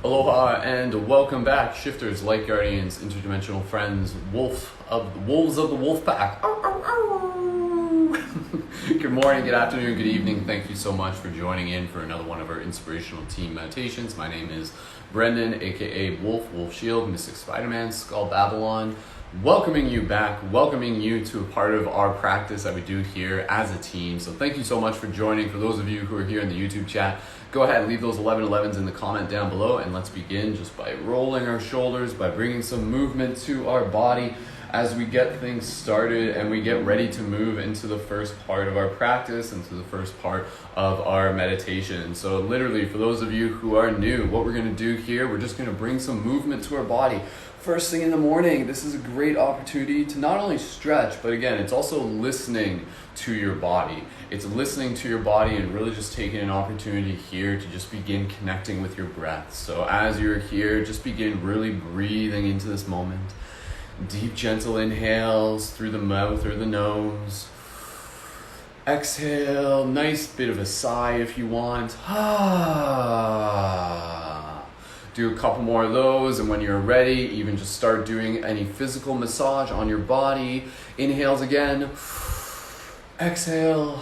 Aloha and welcome back, shifters, light guardians, interdimensional friends, wolves of the wolf pack. Good morning, good afternoon, good evening. Thank you so much for joining in for another one of our inspirational team meditations. My name is Brendan, aka Wolf Shield, Mystic Spider-Man, Skull Babylon. Welcoming you back, welcoming you to a part of our practice that we do here as a team. So thank you so much for joining. For those of you who are here in the YouTube chat, go ahead and leave those 1111s in the comment down below, and let's begin just by rolling our shoulders, by bringing some movement to our body as we get things started and we get ready to move into the first part of our practice, into the first part of our meditation. So literally, for those of you who are new, what we're going to do here, we're just going to bring some movement to our body. First thing in the morning, this is a great opportunity to not only stretch, but again, it's also listening to your body. It's listening to your body and really just taking an opportunity here to just begin connecting with your breath. So as you're here, just begin really breathing into this moment. Deep, gentle inhales through the mouth or the nose. Exhale, nice bit of a sigh if you want. Do a couple more of those, and when you're ready, even just start doing any physical massage on your body. Inhales again. Exhale.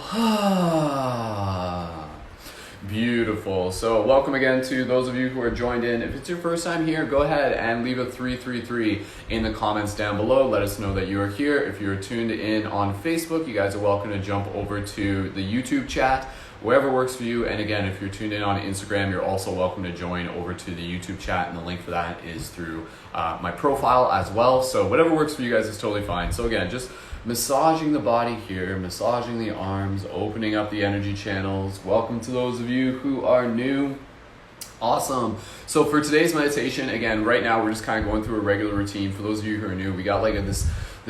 Beautiful. So welcome again to those of you who are joined in. If it's your first time here, go ahead and leave a 333 in the comments down below. Let us know that you are here. If you're tuned in on Facebook, you guys are welcome to jump over to the YouTube chat, wherever works for you. And again, if you're tuned in on Instagram, you're also welcome to join over to the YouTube chat, and the link for that is through my profile as well. So whatever works for you guys is totally fine. So again, just massaging the body here, massaging the arms, opening up the energy channels. Welcome to those of you who are new. Awesome. So for today's meditation, again, right now we're just kind of going through a regular routine. For those of you who are new, we got like this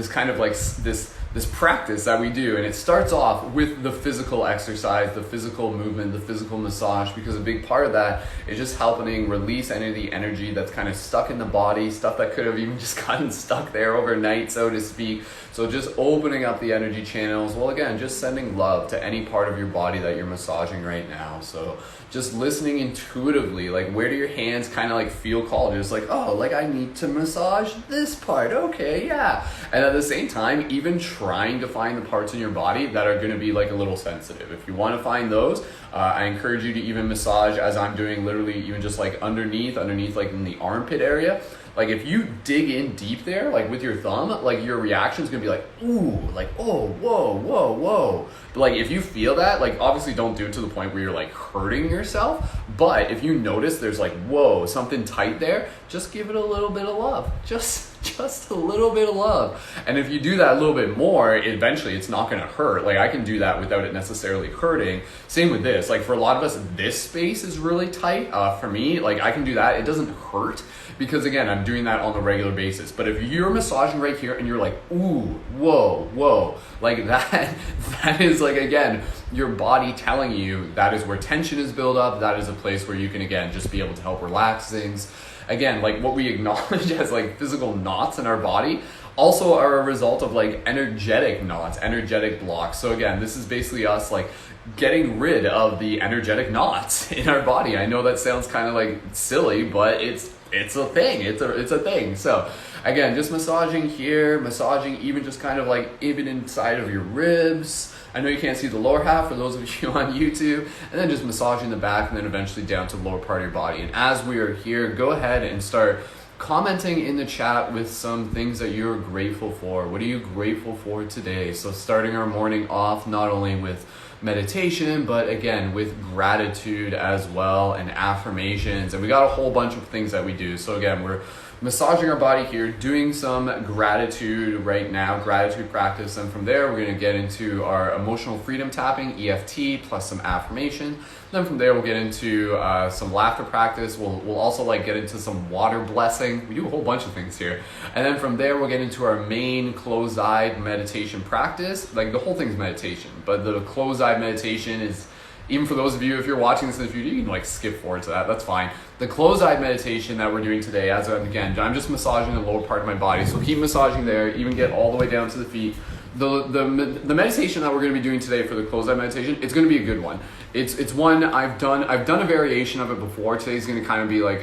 kind of like this practice that we do, and it starts off with the physical exercise, the physical movement, the physical massage, because a big part of that is just helping release any of the energy that's kind of stuck in the body, stuff that could have even just gotten stuck there overnight, so to speak. So just opening up the energy channels. Well, again, just sending love to any part of your body that you're massaging right now. So just listening intuitively, like where do your hands kind of like feel called? You're just like, oh, like I need to massage this part. Okay, yeah. And at the same time, even trying to find the parts in your body that are going to be like a little sensitive. If you want to find those, I encourage you to even massage, as I'm doing, literally even just like underneath like in the armpit area. Like if you dig in deep there, like with your thumb, like your reaction is gonna be like, ooh, like, oh, whoa. But like if you feel that, like obviously don't do it to the point where you're like hurting yourself. But if you notice there's like, whoa, something tight there, just give it a little bit of love. Just a little bit of love. And if you do that a little bit more, eventually it's not gonna hurt. Like I can do that without it necessarily hurting. Same with this. Like for a lot of us, this space is really tight. For me, like I can do that. It doesn't hurt because again, I'm doing that on a regular basis. But if you're massaging right here and you're like, ooh, whoa, like that is like, again, your body telling you that is where tension is built up. That is a place where you can, again, just be able to help relax things. Again, like what we acknowledge as like physical knots in our body also are a result of like energetic knots, energetic blocks. So again, this is basically us like getting rid of the energetic knots in our body. I know that sounds kind of like silly, but it's a thing. It's a thing. So again, just massaging here, massaging even just kind of like even inside of your ribs. I know you can't see the lower half for those of you on YouTube, and then just massaging the back and then eventually down to the lower part of your body. And as we are here, go ahead and start commenting in the chat with some things that you're grateful for. What are you grateful for today? So starting our morning off not only with meditation, but again with gratitude as well, and affirmations, and we got a whole bunch of things that we do. So again, we're massaging our body here, doing some gratitude right now, gratitude practice, and from there we're going to get into our emotional freedom tapping, EFT, plus some affirmation. Then from there we'll get into some laughter practice. We'll also like get into some water blessing. We do a whole bunch of things here. And then from there we'll get into our main closed-eyed meditation practice. Like the whole thing's meditation, but the closed-eyed meditation is, even for those of you, if you're watching this in the future, you can like skip forward to that, that's fine. The closed-eyed meditation that we're doing today, I'm just massaging the lower part of my body, so keep massaging there, even get all the way down to the feet. the meditation that we're going to be doing today for the closeout meditation, it's going to be a good one. It's one I've done a variation of it before. Today's going to kind of be like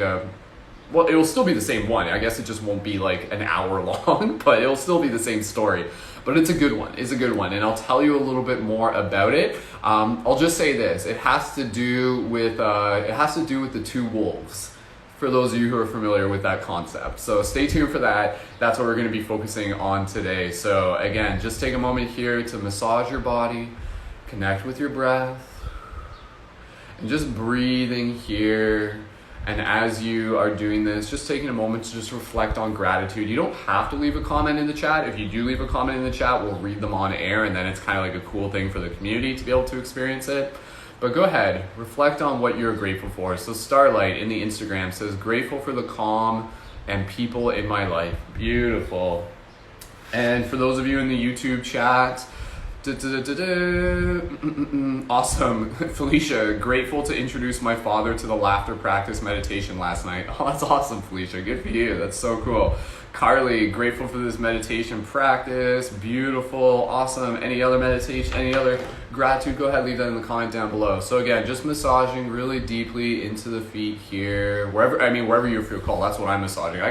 well, it will still be the same one. I guess it just won't be like an hour long, but it'll still be the same story. But it's a good one. It's a good one, and I'll tell you a little bit more about it. I'll just say this: it has to do with the two wolves. For those of you who are familiar with that concept, so stay tuned for that. That's what we're going to be focusing on today. So again, just take a moment here to massage your body, connect with your breath, and just breathing here. And as you are doing this, just taking a moment to just reflect on gratitude. You don't have to leave a comment in the chat. If you do leave a comment in the chat, we'll read them on air, and then it's kind of like a cool thing for the community to be able to experience it. But go ahead, reflect on what you're grateful for. So Starlight in the Instagram says, grateful for the calm and people in my life. Beautiful. And for those of you in the YouTube chat, awesome. Felicia, grateful to introduce my father to the laughter practice meditation last night. Oh, that's awesome, Felicia. Good for you. That's so cool. Carly, grateful for this meditation practice. Beautiful. Awesome. Any other meditation, any other gratitude? Go ahead, leave that in the comment down below. So again, just massaging really deeply into the feet here. Wherever you feel called. That's what I'm massaging.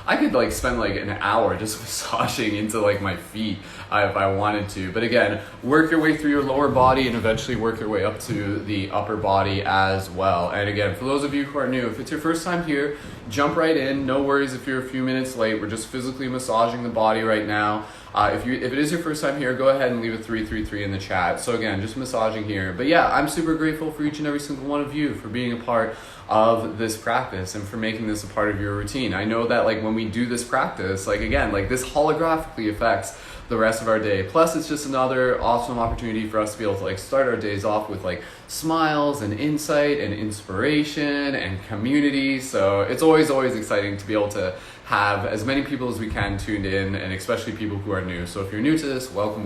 I could like spend like an hour just massaging into like my feet if I wanted to. But again, work your way through your lower body and eventually work your way up to the upper body as well. And again, for those of you who are new, if it's your first time here, jump right in. No worries if you're a few minutes late. We're just physically massaging the body right now. If it is your first time here, go ahead and leave a 333 in the chat. So again, just massaging here. But yeah, I'm super grateful for each and every single one of you for being a part of this practice and for making this a part of your routine. I know that like when we do this practice, like again, like this holographically affects the rest of our day. Plus it's just another awesome opportunity for us to be able to like start our days off with like smiles and insight and inspiration and community. So it's always exciting to be able to have as many people as we can tuned in, and especially people who are new. So if you're new to this, welcome.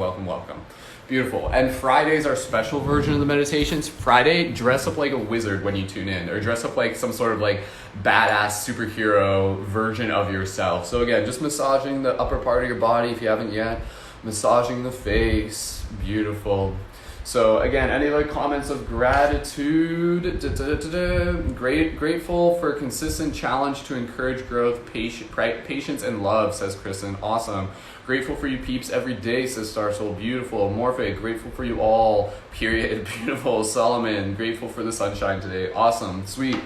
Beautiful. And Friday's our special version of the meditations. Friday, dress up like a wizard when you tune in, or dress up like some sort of like badass superhero version of yourself. So again, just massaging the upper part of your body if you haven't yet, massaging the face. Beautiful. So again, any other comments of gratitude? Grateful for a consistent challenge to encourage growth, patience, and love, says Kristen. Awesome. Grateful for you peeps every day, says Star Soul. Beautiful. Morphe, grateful for you all. Period. Beautiful. Solomon, grateful for the sunshine today. Awesome. Sweet.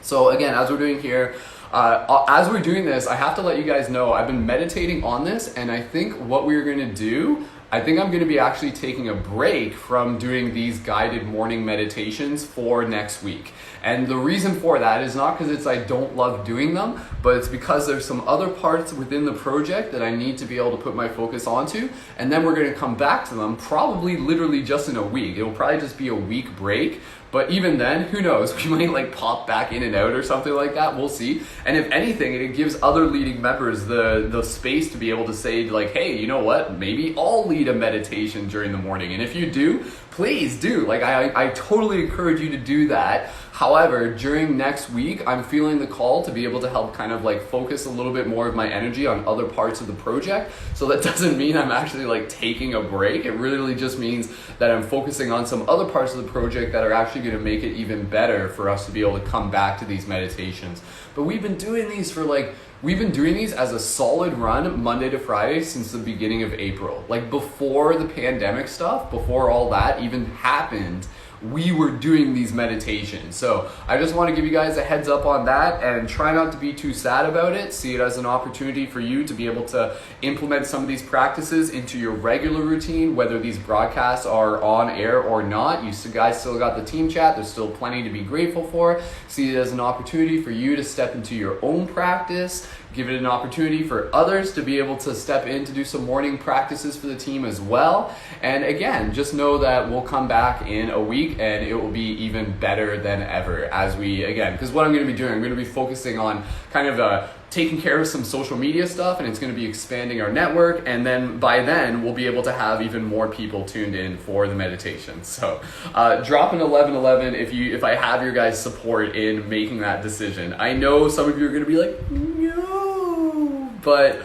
So again, as we're doing here, as we're doing this, I have to let you guys know I've been meditating on this, and I think what we're going to do, I think I'm going to be actually taking a break from doing these guided morning meditations for next week. And the reason for that is not because I don't love doing them, but it's because there's some other parts within the project that I need to be able to put my focus onto. And then we're going to come back to them probably literally just in a week. It will probably just be a week break. But even then, who knows? We might like pop back in and out or something like that. We'll see. And if anything, it gives other leading members the space to be able to say like, hey, you know what? Maybe I'll lead a meditation during the morning. And if you do, please do. Like I totally encourage you to do that. However, during next week, I'm feeling the call to be able to help kind of like focus a little bit more of my energy on other parts of the project. So that doesn't mean I'm actually like taking a break. It really just means that I'm focusing on some other parts of the project that are actually going to make it even better for us to be able to come back to these meditations. But we've been doing these as a solid run Monday to Friday since the beginning of April. Like before the pandemic stuff, before all that even happened, we were doing these meditations. So I just want to give you guys a heads up on that, and try not to be too sad about it. See it as an opportunity for you to be able to implement some of these practices into your regular routine, whether these broadcasts are on air or not. You guys still got the team chat. There's still plenty to be grateful for. See it as an opportunity for you to step into your own practice. Give it an opportunity for others to be able to step in to do some morning practices for the team as well. And again, just know that we'll come back in a week and it will be even better than ever as we, again, because what I'm going to be doing, I'm going to be focusing on kind of taking care of some social media stuff, and it's going to be expanding our network, and then by then we'll be able to have even more people tuned in for the meditation. So drop an 1111 if I have your guys' support in making that decision. I know some of you are going to be like, no, but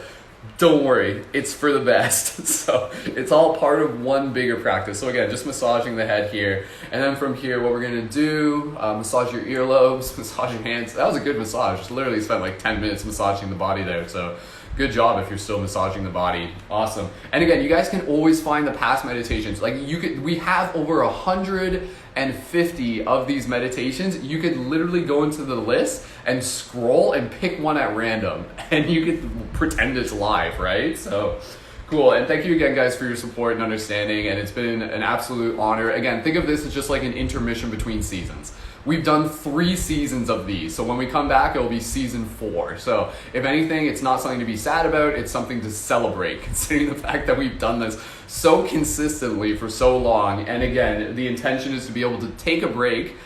don't worry, it's for the best. So it's all part of one bigger practice. So again, just massaging the head here. And then from here, what we're gonna do, massage your earlobes, massage your hands. That was a good massage. Just literally spent like 10 minutes massaging the body there. So good job if you're still massaging the body. Awesome. And again, you guys can always find the past meditations. Like we have over 150 of these meditations. You could literally go into the list and scroll and pick one at random, and you could pretend it's live, right? So cool. And thank you again, guys, for your support and understanding. And it's been an absolute honor. Again, think of this as just like an intermission between seasons. We've done 3 seasons of these. So when we come back, it'll be season 4. So if anything, it's not something to be sad about. It's something to celebrate, considering the fact that we've done this so consistently for so long. And again, the intention is to be able to take a break,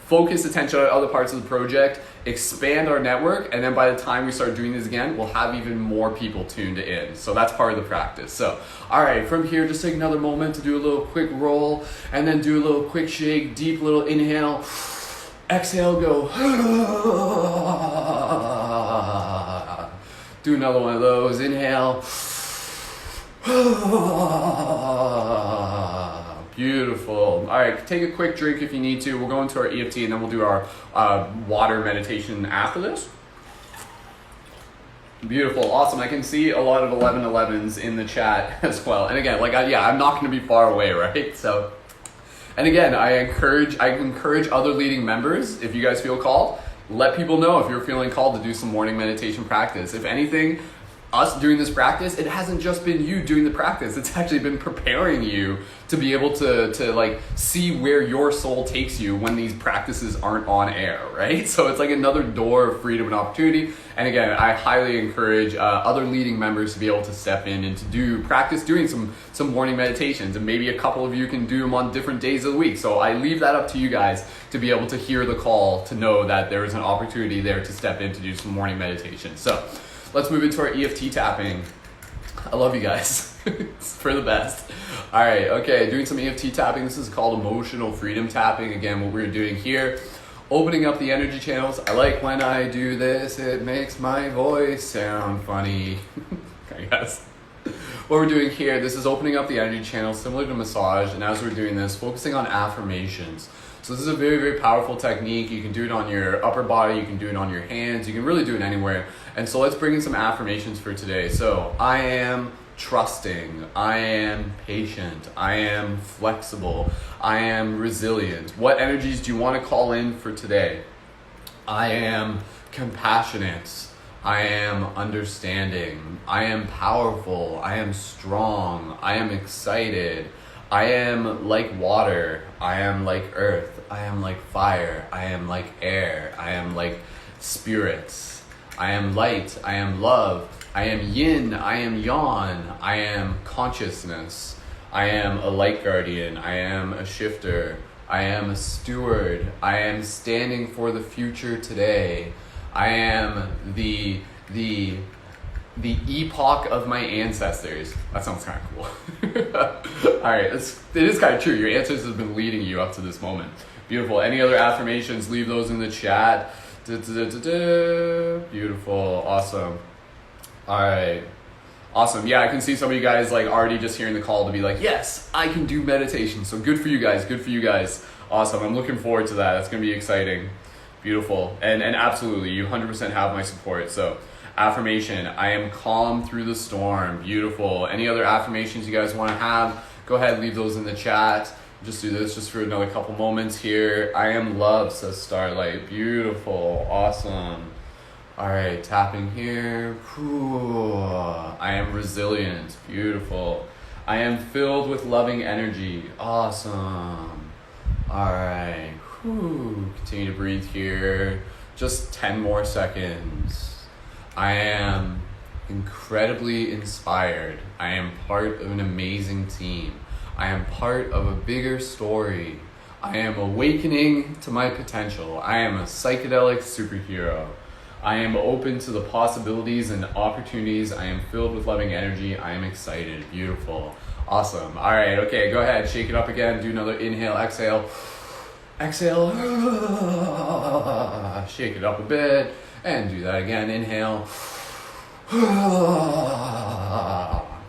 focus attention on other parts of the project, expand our network, and then by the time we start doing this again, we'll have even more people tuned in. So that's part of the practice. So, all right, from here, just take another moment to do a little quick roll, and then do a little quick shake, deep little inhale. Exhale, go. Do another one of those. Inhale. Beautiful. All right, take a quick drink if you need to. We'll go into our EFT and then we'll do our water meditation after this. Beautiful, awesome. I can see a lot of 1111s in the chat as well. And again, I'm not going to be far away, right? So. And again, I encourage other leading members, if you guys feel called, let people know if you're feeling called to do some morning meditation practice. If anything, us doing this practice, it hasn't just been you doing the practice. It's actually been preparing you to be able to like see where your soul takes you when these practices aren't on air, right? So it's like another door of freedom and opportunity. And again, I highly encourage other leading members to be able to step in and to practice doing some morning meditations. And maybe a couple of you can do them on different days of the week. So I leave that up to you guys to be able to hear the call, to know that there is an opportunity there to step in to do some morning meditation. So let's move into our EFT tapping. I love you guys. It's for the best. All right, okay, doing some EFT tapping. This is called emotional freedom tapping. Again, what we're doing here, opening up the energy channels. I like when I do this, it makes my voice sound funny. I guess. What we're doing here, this is opening up the energy channels similar to massage, and as we're doing this, focusing on affirmations. So this is a very, very powerful technique. You can do it on your upper body, you can do it on your hands, you can really do it anywhere. And so let's bring in some affirmations for today. So I am trusting, I am patient, I am flexible, I am resilient. What energies do you want to call in for today? I am compassionate, I am understanding, I am powerful, I am strong, I am excited, I am like water, I am like earth, I am like fire, I am like air, I am like spirits, I am light, I am love, I am yin, I am yang, I am consciousness, I am a light guardian, I am a shifter, I am a steward, I am standing for the future today, I am the epoch of my ancestors. That sounds kind of cool. All right, it is kind of true. Your ancestors have been leading you up to this moment. Beautiful. Any other affirmations, leave those in the chat. Beautiful. Awesome. All right. Awesome. Yeah, I can see some of you guys like already just hearing the call to be like, yes, I can do meditation. So good for you guys. Good for you guys. Awesome. I'm looking forward to that. That's going to be exciting. Beautiful. And absolutely, you 100% have my support. So affirmation, I am calm through the storm. Beautiful. Any other affirmations you guys want to have, go ahead, leave those in the chat. Just do this just for another couple moments here. I am love, says Starlight. Beautiful. Awesome. All right, tapping here. I am resilient. Beautiful. I am filled with loving energy. Awesome. All right. Continue to breathe here. Just 10 more seconds. I am incredibly inspired. I am part of an amazing team. I am part of a bigger story. I am awakening to my potential. I am a psychedelic superhero. I am open to the possibilities and opportunities. I am filled with loving energy. I am excited. Beautiful. Awesome. All right. Okay. Go ahead. Shake it up again. Do another inhale, exhale. Exhale. Shake it up a bit. And do that again. Inhale.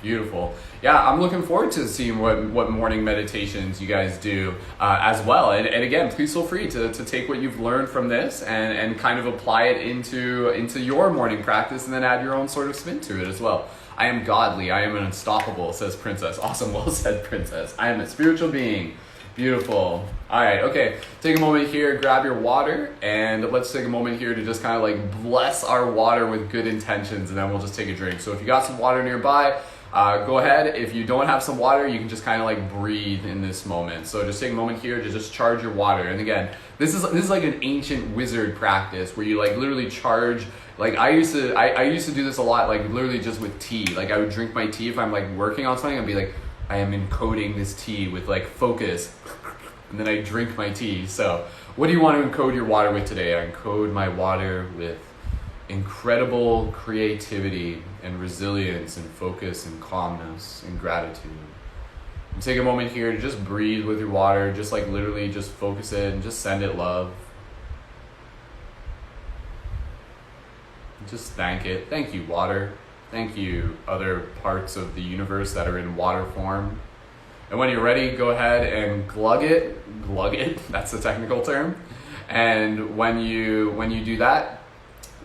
Beautiful. Yeah, I'm looking forward to seeing what morning meditations you guys do as well. And again, please feel free to take what you've learned from this and kind of apply it into your morning practice and then add your own sort of spin to it as well. I am godly. I am unstoppable, says Princess. Awesome. Well said, Princess. I am a spiritual being. Beautiful. All right. Okay. Take a moment here, grab your water, and let's take a moment here to just kind of like bless our water with good intentions, and then we'll just take a drink. So if you got some water nearby, go ahead. If you don't have some water, you can just kind of like breathe in this moment. So just take a moment here to just charge your water. And again, this is like an ancient wizard practice where you like literally charge. Like I used to do this a lot, like literally just with tea. Like I would drink my tea if I'm like working on something. I'd be like, I am encoding this tea with like focus, and then I drink my tea. So what do you want to encode your water with today? I encode my water with incredible creativity and resilience and focus and calmness and gratitude. And take a moment here to just breathe with your water, just like literally just focus it and just send it love. Just thank it. Thank you, water. Thank you, other parts of the universe that are in water form. And when you're ready, go ahead and glug it. Glug it, that's the technical term. And when you do that,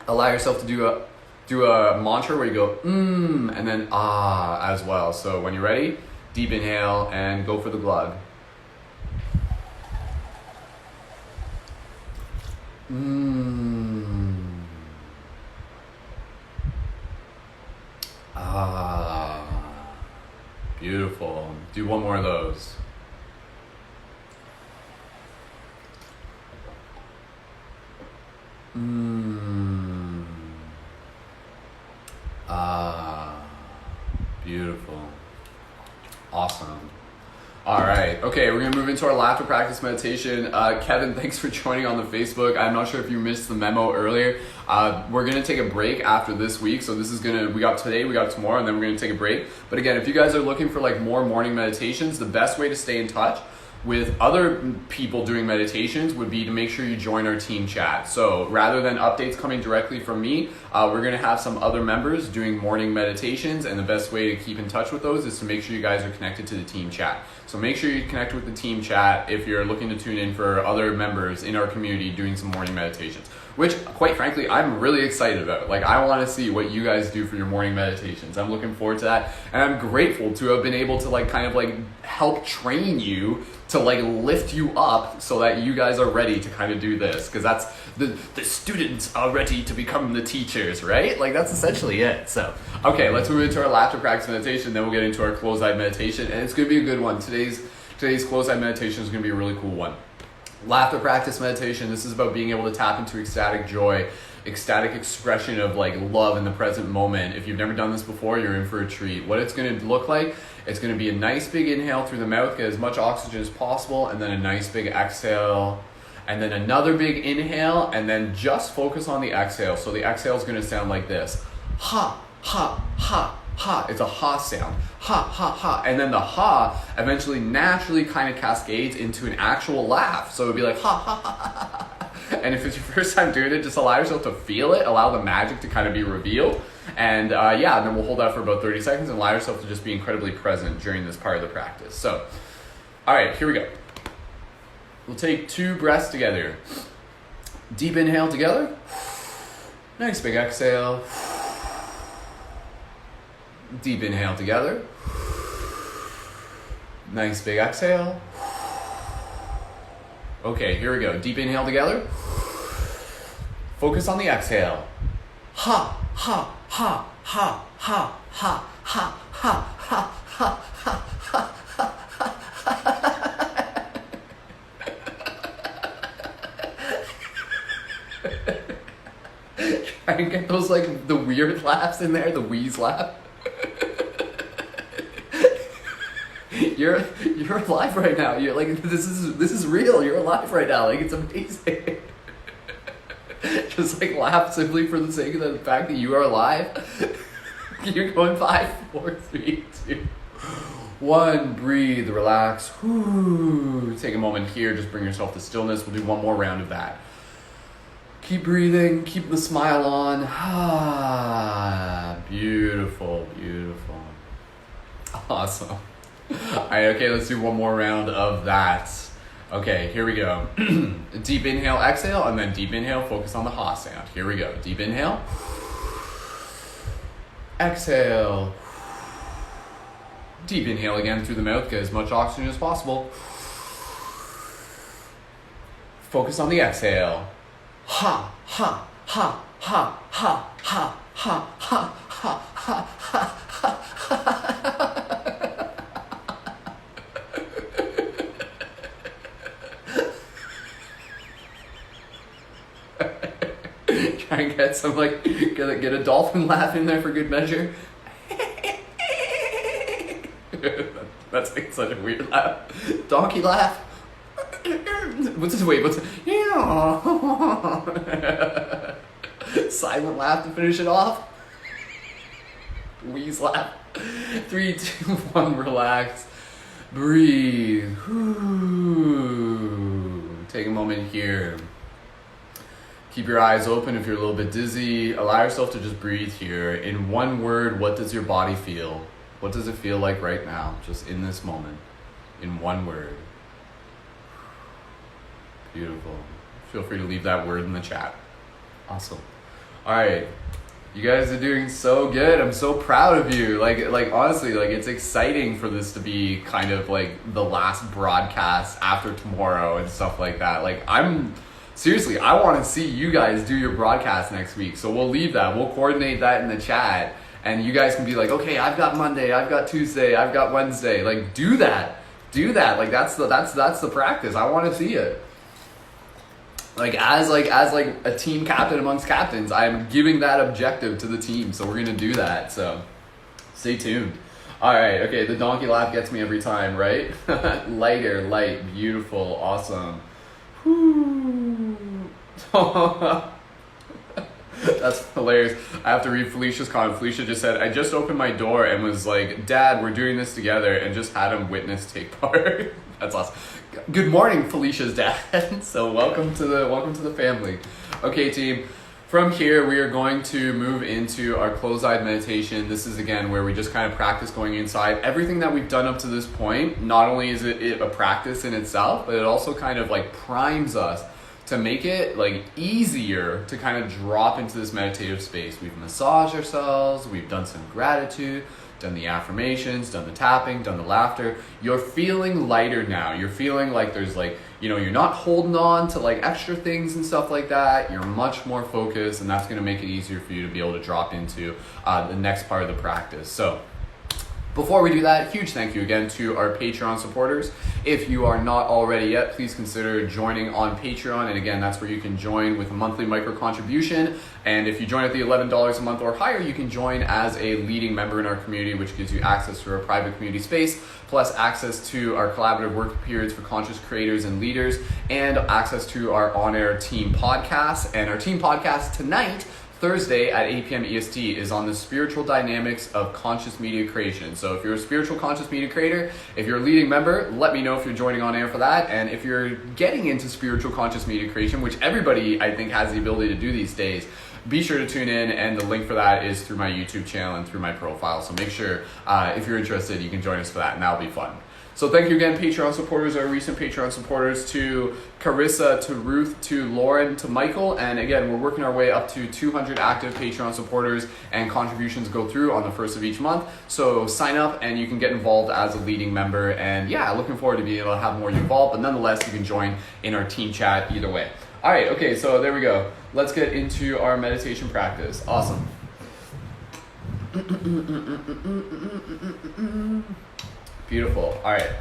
allow yourself to do a mantra where you go and then ah as well. So when you're ready, deep inhale and go for the glug. Beautiful. Do one more of those. Beautiful. Awesome. All right. Okay, we're going to move into our laughter practice meditation. Kevin, thanks for joining on the Facebook. I'm not sure if you missed the memo earlier. We're going to take a break after this week. So this is we got today, we got tomorrow, and then we're going to take a break. But again, if you guys are looking for like more morning meditations, the best way to stay in touch with other people doing meditations would be to make sure you join our team chat. So rather than updates coming directly from me, we're going to have some other members doing morning meditations, and the best way to keep in touch with those is to make sure you guys are connected to the team chat. So make sure you connect with the team chat if you're looking to tune in for other members in our community doing some morning meditations, which quite frankly, I'm really excited about. Like I want to see what you guys do for your morning meditations. I'm looking forward to that. And I'm grateful to have been able to like kind of like help train you to like lift you up so that you guys are ready to kind of do this. Cause that's the students are ready to become the teachers, right? Like that's essentially it. So, okay, let's move into our laughter practice meditation. Then we'll get into our closed-eyed meditation, and it's going to be a good one. Today's closed-eyed meditation is going to be a really cool one. Laughter practice meditation. This is about being able to tap into ecstatic joy, ecstatic expression of like love in the present moment. If you've never done this before, you're in for a treat. What it's going to look like, it's going to be a nice big inhale through the mouth, get as much oxygen as possible, and then a nice big exhale, and then another big inhale, and then just focus on the exhale. So the exhale is going to sound like this. Ha, ha, ha, ha. It's a ha sound. Ha, ha, ha. And then the ha eventually naturally kind of cascades into an actual laugh. So it would be like ha, ha, ha, ha, ha. And if it's your first time doing it, just allow yourself to feel it, allow the magic to kind of be revealed. And and then we'll hold that for about 30 seconds and allow yourself to just be incredibly present during this part of the practice. So, all right, here we go. We'll take 2 breaths together. Deep inhale together. Nice big exhale. Deep inhale together. Nice big exhale. Okay, here we go. Deep inhale together. Focus on the exhale. Ha, ha, ha, ha, ha, ha, ha, ha, ha, ha, ha, ha. Try and get those like the weird laughs in there, the wheeze laugh. You're alive right now. You're like this is real. You're alive right now. Like it's amazing. Just like laugh simply for the sake of the fact that you are alive. You're going 5, 4, 3, 2, 1. Breathe, relax. Whew. Take a moment here. Just bring yourself to stillness. We'll do one more round of that. Keep breathing, keep the smile on. Ah, beautiful, beautiful. Awesome. All right, okay, let's do one more round of that. Okay, here we go. Deep inhale, exhale, and then deep inhale, focus on the ha sound. Here we go. Deep inhale. Exhale. Deep inhale again through the mouth, get as much oxygen as possible. Focus on the exhale. Ha, ha, ha, ha, ha, ha, ha, ha, ha, ha, ha, ha. Try and get some, like, get a dolphin laugh in there for good measure. That's like such a weird laugh. Donkey laugh. What's this? Wait, what's silent laugh to finish it off? Wheeze laugh. 3, 2, 1, relax. Breathe. Take a moment here. Keep your eyes open if you're a little bit dizzy. Allow yourself to just breathe here. In one word, what does your body feel? What does it feel like right now, just in this moment? In one word. Beautiful. Feel free to leave that word in the chat. Awesome. All right. You guys are doing so good. I'm so proud of you. Like honestly, like it's exciting for this to be kind of like the last broadcast after tomorrow and stuff like that. Like seriously, I want to see you guys do your broadcast next week. So we'll leave that. We'll coordinate that in the chat. And you guys can be like, okay, I've got Monday, I've got Tuesday, I've got Wednesday. Like, do that. Like, that's the practice. I want to see it. As a team captain amongst captains, I'm giving that objective to the team. So we're gonna do that. So stay tuned. All right. Okay. The donkey laugh gets me every time, right? Lighter, light, beautiful, awesome. That's hilarious. I have to read Felicia's comment. Felicia just said, I just opened my door and was like, Dad, we're doing this together, and just had him witness take part. That's awesome. Good morning, Felicia's dad. So welcome to the family. Okay, team. From here, we are going to move into our closed-eyed meditation. This is, again, where we just kind of practice going inside. Everything that we've done up to this point, not only is it a practice in itself, but it also kind of like primes us to make it like easier to kind of drop into this meditative space. We've massaged ourselves, we've done some gratitude, done the affirmations, done the tapping, done the laughter. You're feeling lighter now. You're feeling like there's like, you're not holding on to like extra things and stuff like that. You're much more focused, and that's gonna make it easier for you to be able to drop into the next part of the practice. So before we do that, huge thank you again to our Patreon supporters. If you are not already yet, please consider joining on Patreon. And again, that's where you can join with a monthly micro contribution. And if you join at the $11 a month or higher, you can join as a leading member in our community, which gives you access to our private community space, plus access to our collaborative work periods for conscious creators and leaders, and access to our on-air team podcast. And our team podcast tonight, Thursday at 8 p.m. EST, is on the spiritual dynamics of conscious media creation. So if you're a spiritual conscious media creator, if you're a leading member, let me know if you're joining on air for that. And if you're getting into spiritual conscious media creation, which everybody I think has the ability to do these days, be sure to tune in, and the link for that is through my YouTube channel and through my profile. So make sure if you're interested, you can join us for that, and that'll be fun. So thank you again, Patreon supporters, our recent Patreon supporters, to Carissa, to Ruth, to Lauren, to Michael. And again, we're working our way up to 200 active Patreon supporters, and contributions go through on the first of each month. So sign up and you can get involved as a leading member. And yeah, looking forward to being able to have more of you involved, but nonetheless, you can join in our team chat either way. All right, okay, so there we go. Let's get into our meditation practice. Awesome. Beautiful. All right.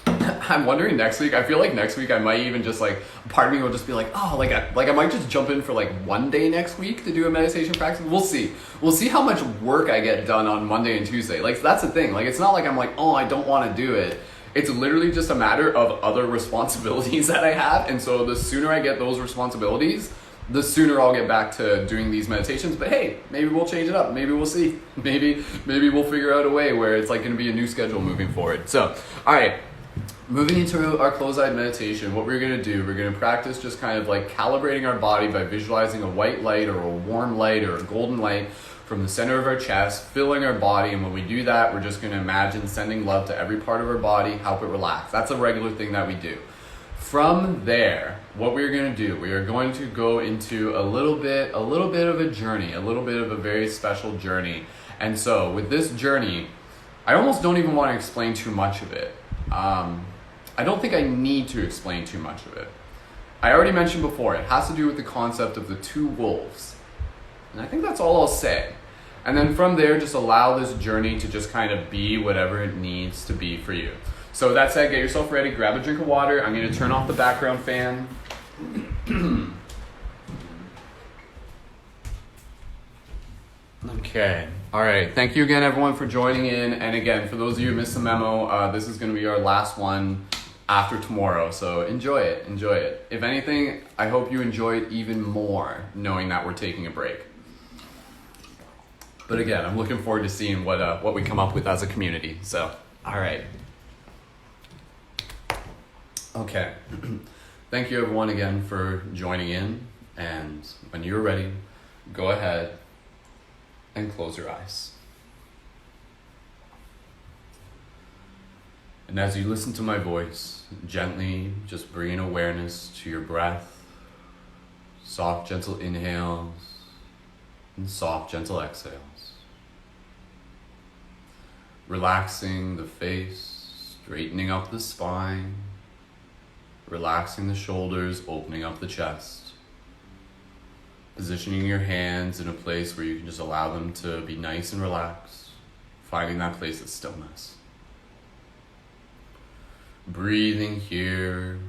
I'm wondering next week. I feel like next week I might even just like, part of me will just be like, oh, I might just jump in for like one day next week to do a meditation practice. We'll see. We'll see how much work I get done on Monday and Tuesday. Like, that's the thing. Like, it's not like I'm like, oh, I don't want to do it. It's literally just a matter of other responsibilities that I have. And so the sooner I get those responsibilities, the sooner I'll get back to doing these meditations. But hey, maybe we'll change it up. Maybe we'll see. Maybe we'll figure out a way where it's like going to be a new schedule moving forward. So, all right, Moving into our closed-eyed meditation, what we're going to do, we're going to practice just kind of like calibrating our body by visualizing a white light or a warm light or a golden light from the center of our chest, filling our body. And when we do that, we're just going to imagine sending love to every part of our body, help it relax. That's a regular thing that we do. From there, what we're going to do, we are going to go into a little bit of a journey, a little bit of a very special journey. And so with this journey, I almost don't even want to explain too much of it. I don't think I need to explain too much of it. I already mentioned before, it has to do with the concept of the two wolves. And I think that's all I'll say. And then from there, just allow this journey to just kind of be whatever it needs to be for you. So with that said, get yourself ready, grab a drink of water. I'm going to turn off the background fan. Okay. All right. Thank you again, everyone, for joining in. And again, for those of you who missed the memo, this is going to be our last one after tomorrow. So enjoy it. Enjoy it. If anything, I hope you enjoy it even more knowing that we're taking a break. But again, I'm looking forward to seeing what we come up with as a community. So, all right. Okay. Thank you, everyone, again for joining in. And when you're ready, go ahead and close your eyes. And as you listen to my voice, gently just bring awareness to your breath, soft, gentle inhales, and soft, gentle exhales. Relaxing the face, straightening up the spine, relaxing the shoulders, opening up the chest. Positioning your hands in a place where you can just allow them to be nice and relaxed, finding that place of stillness. Breathing here,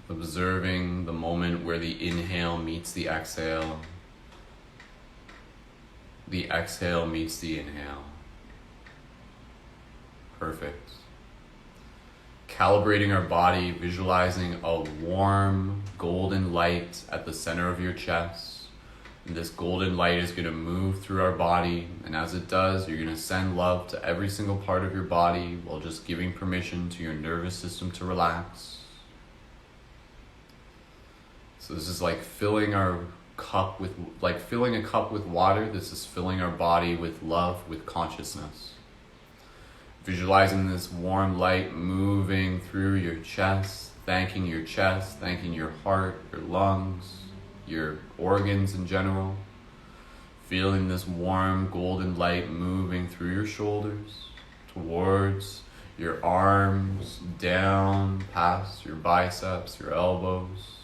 observing the moment where the inhale meets the exhale meets the inhale. Perfect. Calibrating our body, visualizing a warm golden light at the center of your chest. And this golden light is going to move through our body, and as it does, you're going to send love to every single part of your body while just giving permission to your nervous system to relax. So this is like filling our cup with, like filling a cup with water. This is filling our body with love, with consciousness. Visualizing this warm light moving through your chest, thanking your heart, your lungs, your organs in general. Feeling this warm golden light moving through your shoulders, towards your arms, down past your biceps, your elbows,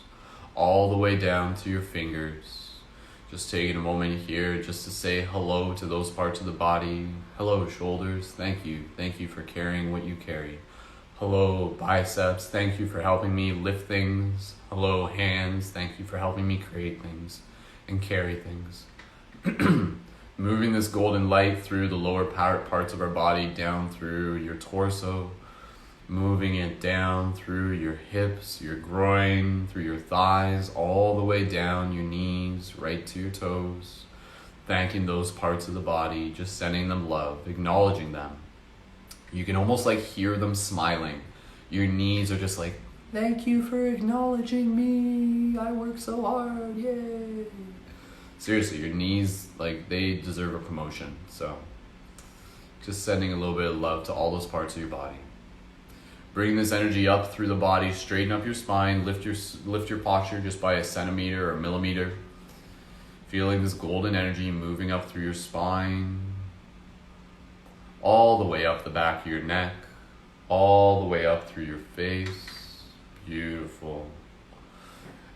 all the way down to your fingers. Just taking a moment here just to say hello to those parts of the body. Hello, shoulders. Thank you. Thank you for carrying what you carry. Hello, biceps. Thank you for helping me lift things. Hello, hands. Thank you for helping me create things and carry things. Moving this golden light through the lower parts of our body, down through your torso, moving it down through your hips, your groin, through your thighs, all the way down your knees, right to your toes. Thanking those parts of the body, just sending them love, acknowledging them. You can almost like hear them smiling. Your knees are just like, thank you for acknowledging me. I work so hard, yay. Seriously, your knees, like, they deserve a promotion. So just sending a little bit of love to all those parts of your body. Bring this energy up through the body, straighten up your spine, lift your posture just by a centimeter or a millimeter. Feeling this golden energy moving up through your spine, all the way up the back of your neck, all the way up through your face. Beautiful.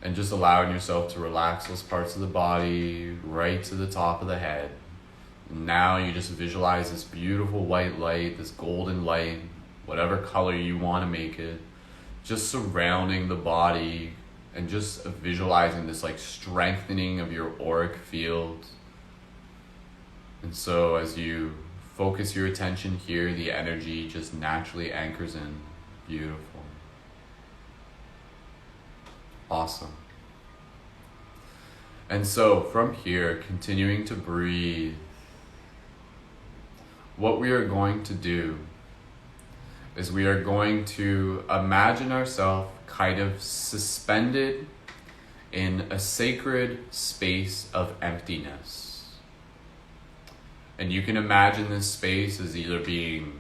And just allowing yourself to relax those parts of the body right to the top of the head. And now you just visualize this beautiful white light, this golden light, whatever color you want to make it, just surrounding the body and just visualizing this like strengthening of your auric field. And so as you focus your attention here, the energy just naturally anchors in. Beautiful. Awesome. And so from here, continuing to breathe, what we are going to do is we are going to imagine ourselves kind of suspended in a sacred space of emptiness. And you can imagine this space as either being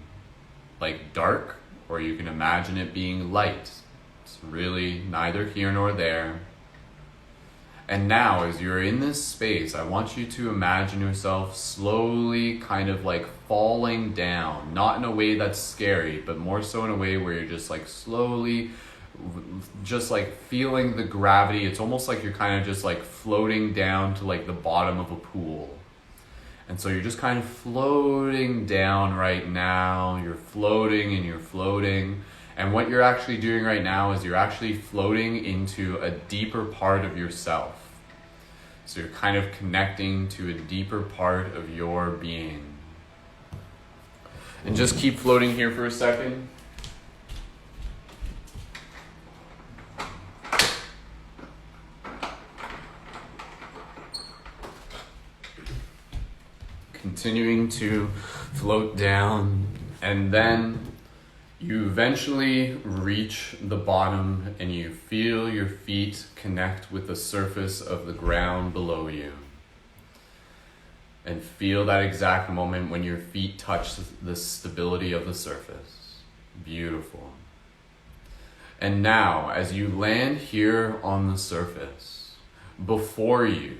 like dark, or you can imagine it being light. It's really neither here nor there. And now, as you're in this space, I want you to imagine yourself slowly kind of like falling down, not in a way that's scary, but more so in a way where you're just like slowly, just like feeling the gravity. It's almost like you're kind of just like floating down to like the bottom of a pool. And so you're just kind of floating down right now. You're floating and you're floating. And what you're actually doing right now is you're actually floating into a deeper part of yourself. So you're kind of connecting to a deeper part of your being. And just keep floating here for a second. Continuing to float down, and then you eventually reach the bottom and you feel your feet connect with the surface of the ground below you. And feel that exact moment when your feet touch the stability of the surface. Beautiful. And now, as you land here on the surface, before you,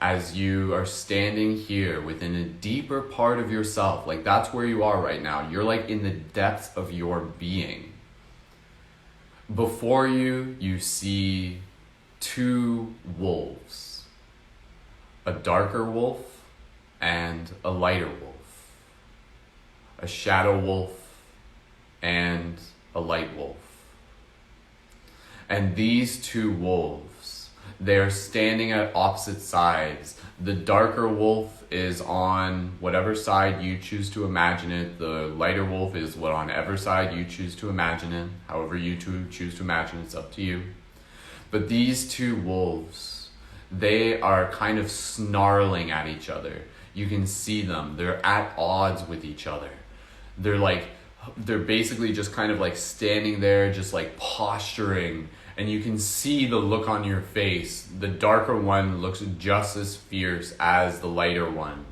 as you are standing here within a deeper part of yourself, like that's where you are right now. You're like in the depths of your being. Before you, you see two wolves, a darker wolf and a lighter wolf, a shadow wolf and a light wolf. And these two wolves, they're standing at opposite sides. The darker wolf is on whatever side you choose to imagine it. The lighter wolf is on whatever side you choose to imagine it. However you two choose to imagine, it's up to you. But these two wolves, they are kind of snarling at each other. You can see them. They're at odds with each other. They're basically just kind of like standing there, just like posturing. And you can see the look on your face. The darker one looks just as fierce as the lighter one.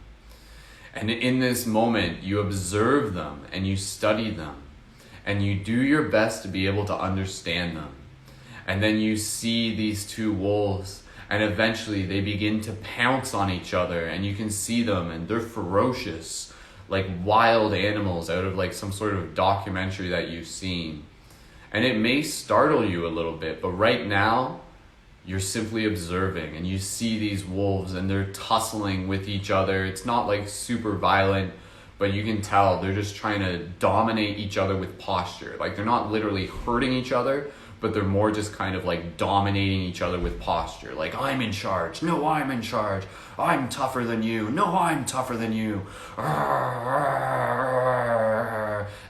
And in this moment, you observe them and you study them. And you do your best to be able to understand them. And then you see these two wolves, and eventually they begin to pounce on each other. And you can see them, and they're ferocious, like wild animals out of like some sort of documentary that you've seen. And it may startle you a little bit, but right now, you're simply observing and you see these wolves and they're tussling with each other. It's not like super violent, but you can tell they're just trying to dominate each other with posture. Like they're not literally hurting each other, but they're more just kind of like dominating each other with posture. Like, I'm in charge. No, I'm in charge. I'm tougher than you. No, I'm tougher than you.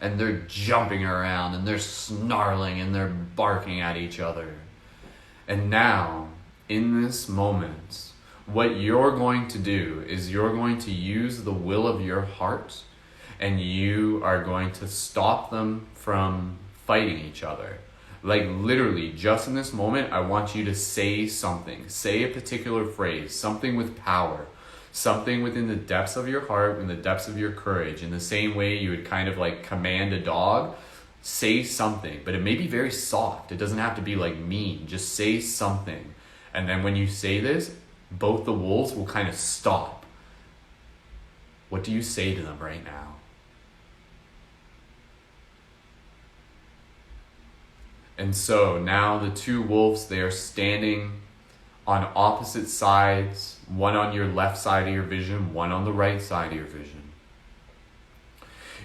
And they're jumping around and they're snarling and they're barking at each other. And now, in this moment, what you're going to do is you're going to use the will of your heart, and you are going to stop them from fighting each other. Like literally, just in this moment, I want you to say something. Say a particular phrase, something with power, something within the depths of your heart, in the depths of your courage. In the same way you would kind of like command a dog, say something, but it may be very soft. It doesn't have to be like mean. Just say something. And then when you say this, both the wolves will kind of stop. What do you say to them right now? And so now the two wolves, they are standing on opposite sides, one on your left side of your vision, one on the right side of your vision.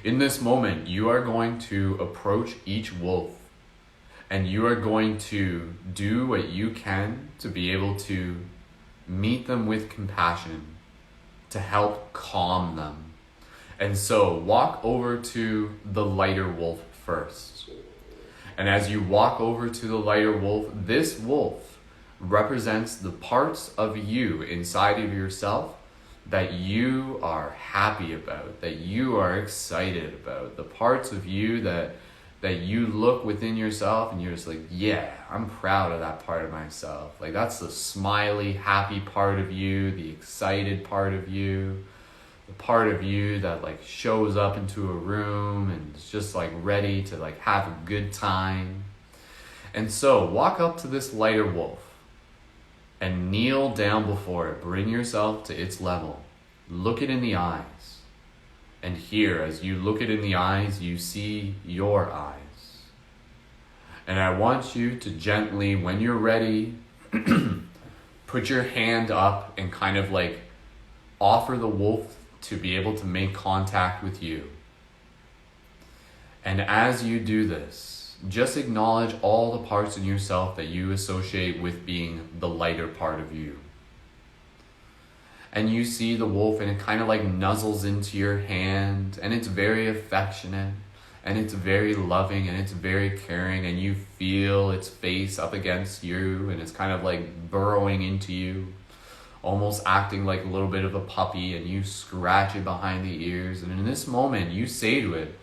In this moment, you are going to approach each wolf, and you are going to do what you can to be able to meet them with compassion, to help calm them. And so walk over to the lighter wolf first. And as you walk over to the lighter wolf, this wolf represents the parts of you inside of yourself that you are happy about, that you are excited about, the parts of you that that you look within yourself and you're just like, yeah, I'm proud of that part of myself. Like that's the smiley, happy part of you, the excited part of you, the part of you that like shows up into a room and is just like ready to like have a good time. And so walk up to this lighter wolf and kneel down before it. Bring yourself to its level. Look it in the eyes. And here, as you look it in the eyes, you see your eyes. And I want you to gently, when you're ready, put your hand up and kind of like offer the wolf to be able to make contact with you. And as you do this, just acknowledge all the parts in yourself that you associate with being the lighter part of you. And you see the wolf and it kind of like nuzzles into your hand and it's very affectionate and it's very loving and it's very caring, and you feel its face up against you and it's kind of like burrowing into you, almost acting like a little bit of a puppy, and you scratch it behind the ears. And in this moment you say to it,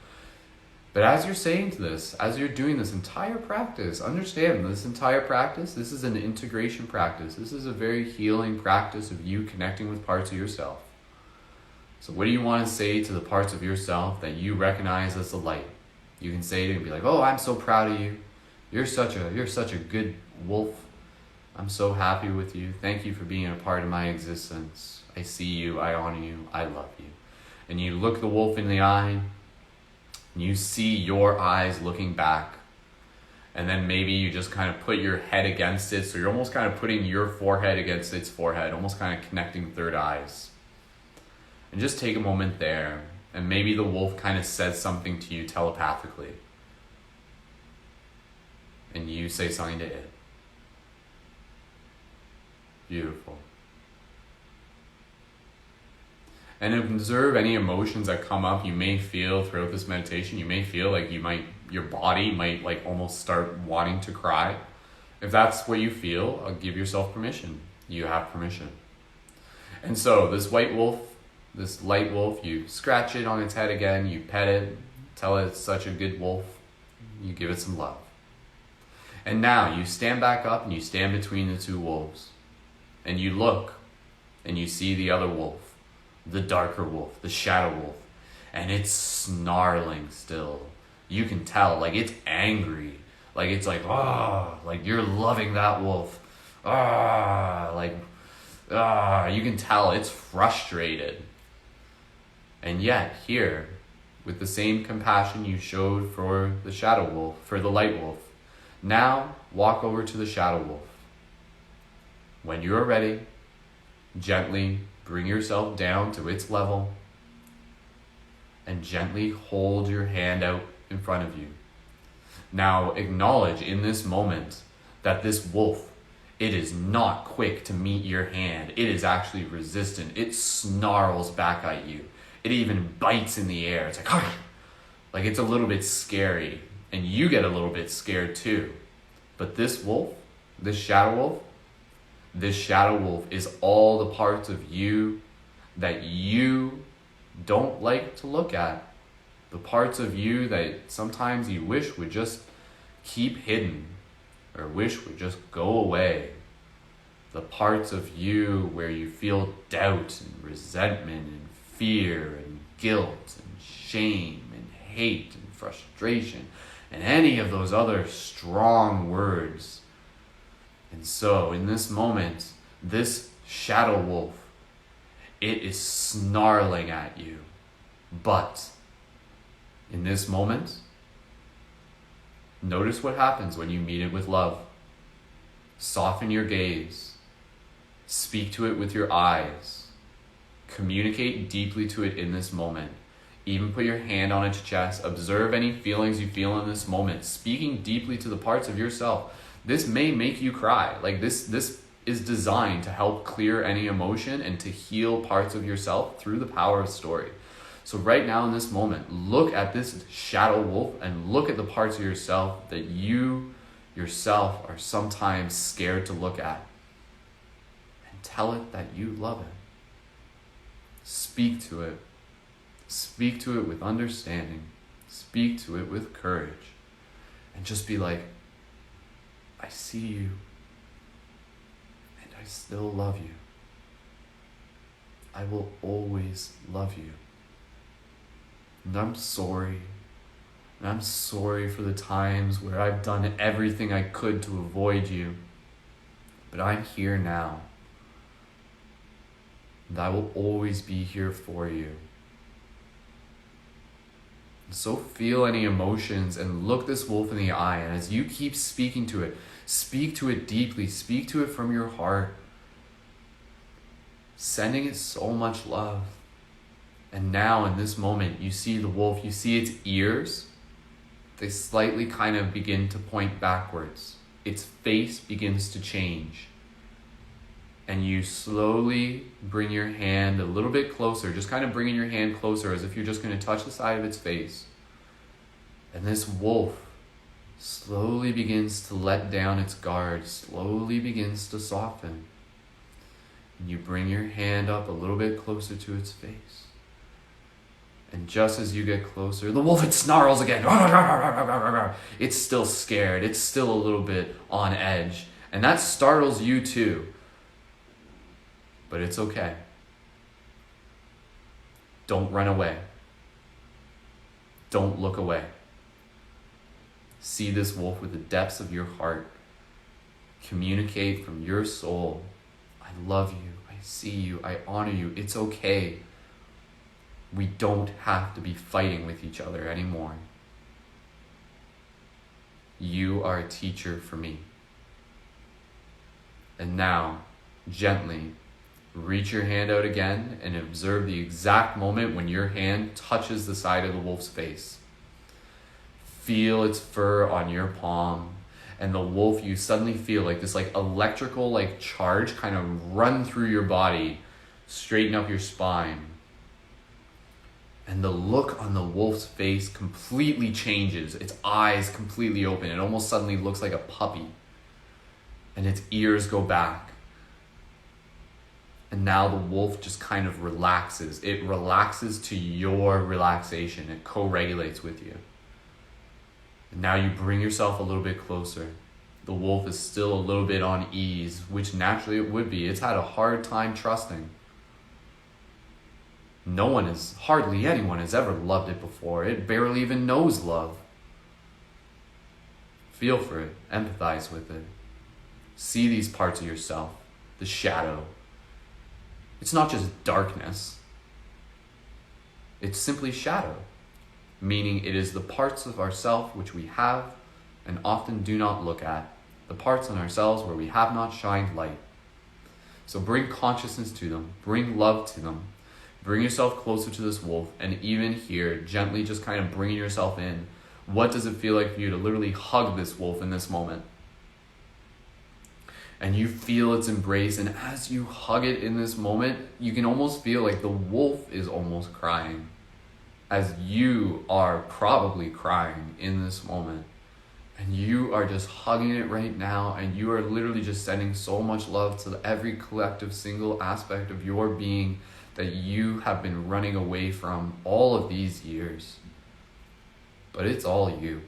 but as you're saying to this, as you're doing this entire practice, understand this entire practice, this is an integration practice. This is a very healing practice of you connecting with parts of yourself. So what do you want to say to the parts of yourself that you recognize as the light? You can say it and be like, oh, I'm so proud of you. You're such a good wolf. I'm so happy with you. Thank you for being a part of my existence. I see you, I honor you, I love you. And you look the wolf in the eye, and you see your eyes looking back. And then maybe you just kind of put your head against it. So you're almost kind of putting your forehead against its forehead, almost kind of connecting third eyes. And just take a moment there. And maybe the wolf kind of says something to you telepathically. And you say something to it. Beautiful. And observe any emotions that come up you may feel throughout this meditation. You may feel like your body might like almost start wanting to cry. If that's what you feel, give yourself permission. You have permission. And so this white wolf, this light wolf, you scratch it on its head again, you pet it, tell it it's such a good wolf, you give it some love. And now you stand back up and you stand between the two wolves. And you look and you see the other wolf. The darker wolf, the shadow wolf, and it's snarling still. You can tell, like it's angry, like it's like, like you're loving that wolf, you can tell it's frustrated. And yet here, with the same compassion you showed for the shadow wolf, for the light wolf, now walk over to the shadow wolf. When you are ready, gently bring yourself down to its level and gently hold your hand out in front of you. Now acknowledge in this moment that this wolf, it is not quick to meet your hand. It is actually resistant. It snarls back at you. It even bites in the air. It's like it's a little bit scary, and you get a little bit scared too. But this wolf, this shadow wolf is all the parts of you that you don't like to look at. The parts of you that sometimes you wish would just keep hidden or wish would just go away. The parts of you where you feel doubt and resentment and fear and guilt and shame and hate and frustration and any of those other strong words. And so in this moment, this shadow wolf, it is snarling at you. But in this moment, notice what happens when you meet it with love. Soften your gaze. Speak to it with your eyes. Communicate deeply to it in this moment. Even put your hand on its chest. Observe any feelings you feel in this moment. Speaking deeply to the parts of yourself. This may make you cry. Like this is designed to help clear any emotion and to heal parts of yourself through the power of story. So right now in this moment, look at this shadow wolf and look at the parts of yourself that you yourself are sometimes scared to look at. And tell it that you love it. Speak to it. Speak to it with understanding. Speak to it with courage. and just be like, I see you, and I still love you. I will always love you. And I'm sorry. And I'm sorry for the times where I've done everything I could to avoid you. But I'm here now. And I will always be here for you. So feel any emotions and look this wolf in the eye. And as you keep speaking to it, speak to it deeply. Speak to it from your heart. Sending it so much love. And now in this moment, you see the wolf, you see its ears. They slightly kind of begin to point backwards. Its face begins to change. And you slowly bring your hand a little bit closer, just kind of bringing your hand closer as if you're just going to touch the side of its face. And this wolf slowly begins to let down its guard, slowly begins to soften. And you bring your hand up a little bit closer to its face. And just as you get closer, the wolf, it snarls again. It's still scared. It's still a little bit on edge. And that startles you too. But it's okay. Don't run away. Don't look away. See this wolf with the depths of your heart. Communicate from your soul. I love you. I see you. I honor you. It's okay. We don't have to be fighting with each other anymore. You are a teacher for me. And now, gently, reach your hand out again and observe the exact moment when your hand touches the side of the wolf's face. Feel its fur on your palm, and the wolf, you suddenly feel like this electrical charge kind of run through your body, straighten up your spine. And the look on the wolf's face completely changes. Its eyes completely open. It almost suddenly looks like a puppy. And its ears go back. And now the wolf just kind of relaxes. It relaxes to your relaxation. It co-regulates with you. And now you bring yourself a little bit closer. The wolf is still a little bit on ease, which naturally it would be. It's had a hard time trusting. Hardly anyone has ever loved it before. It barely even knows love. Feel for it. Empathize with it. See these parts of yourself. The shadow. It's not just darkness. It's simply shadow. Meaning it is the parts of ourself which we have and often do not look at. The parts in ourselves where we have not shined light. So bring consciousness to them. Bring love to them. Bring yourself closer to this wolf, and even here, gently just kind of bringing yourself in. What does it feel like for you to literally hug this wolf in this moment? And you feel its embrace, and as you hug it in this moment, you can almost feel like the wolf is almost crying, as you are probably crying in this moment. And you are just hugging it right now, and you are literally just sending so much love to every collective single aspect of your being that you have been running away from all of these years. But it's all you.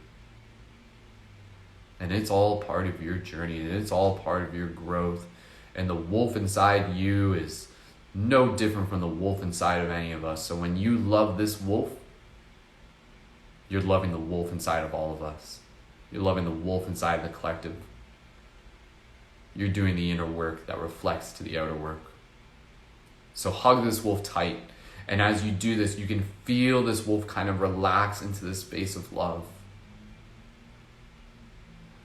And it's all part of your journey, and it's all part of your growth. And the wolf inside you is no different from the wolf inside of any of us. So when you love this wolf, you're loving the wolf inside of all of us. You're loving the wolf inside the collective. You're doing the inner work that reflects to the outer work. So hug this wolf tight. And as you do this, you can feel this wolf kind of relax into this space of love.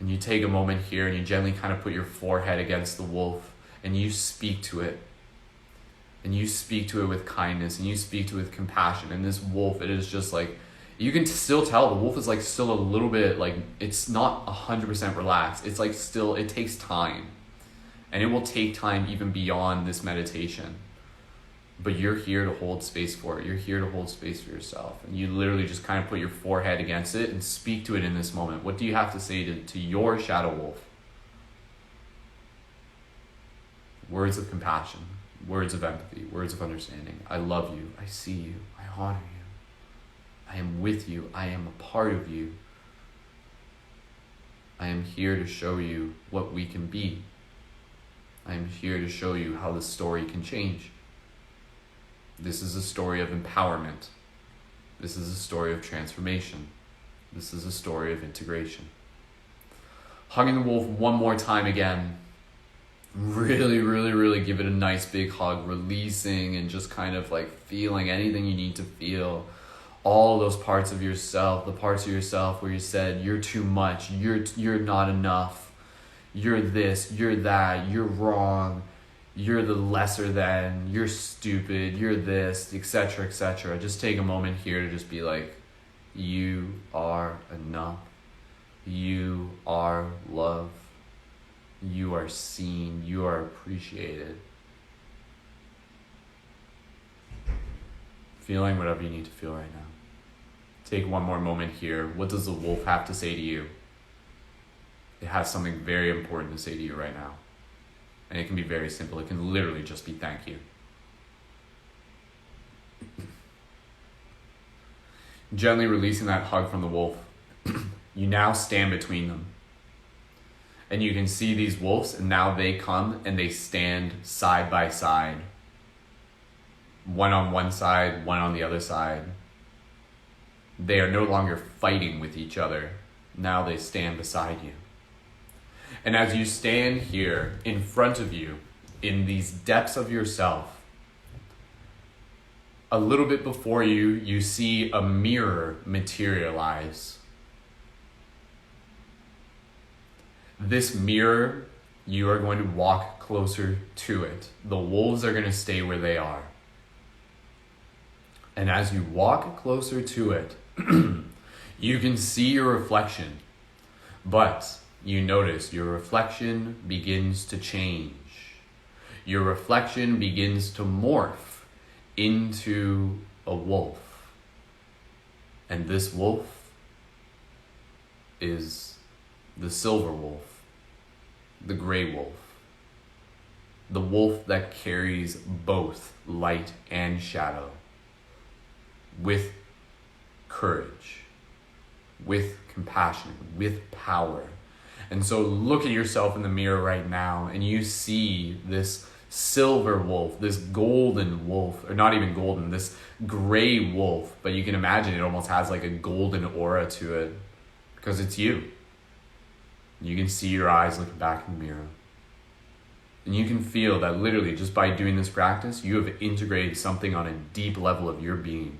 And you take a moment here and you gently kind of put your forehead against the wolf and you speak to it. And you speak to it with kindness and you speak to it with compassion. And this wolf, it is just you can still tell the wolf is still a little bit it's not 100% relaxed. It's still, it takes time. And it will take time even beyond this meditation. But you're here to hold space for it. You're here to hold space for yourself. And you literally just kind of put your forehead against it and speak to it in this moment. What do you have to say to your shadow wolf? Words of compassion, words of empathy, words of understanding. I love you. I see you. I honor you. I am with you. I am a part of you. I am here to show you what we can be. I am here to show you how the story can change. This is a story of empowerment. This is a story of transformation. This is a story of integration. Hugging the wolf one more time again. Really, really, really give it a nice big hug, releasing and just kind of like feeling anything you need to feel. All those parts of yourself, the parts of yourself where you said, you're too much, you're not enough, you're this, you're that, you're wrong, you're the lesser than, you're stupid, you're this, etc., etc. Just take a moment here to just be like, you are enough. You are love. You are seen. You are appreciated. Feeling whatever you need to feel right now. Take one more moment here. What does the wolf have to say to you? It has something very important to say to you right now. And it can be very simple. It can literally just be thank you. Gently releasing that hug from the wolf, you now stand between them. And you can see these wolves, and now they come and they stand side by side. One on one side, one on the other side. They are no longer fighting with each other. Now they stand beside you. And as you stand here in front of you, in these depths of yourself, a little bit before you, you see a mirror materialize. This mirror, you are going to walk closer to it. The wolves are going to stay where they are. And as you walk closer to it, you can see your reflection, but you notice your reflection begins to change. Your reflection begins to morph into a wolf. And this wolf is the silver wolf, the gray wolf, the wolf that carries both light and shadow, with courage, with compassion, with power. And so look at yourself in the mirror right now and you see this silver wolf, this golden wolf, or not even golden, this gray wolf, but you can imagine it almost has like a golden aura to it because it's you. You can see your eyes looking back in the mirror. And you can feel that literally just by doing this practice, you have integrated something on a deep level of your being.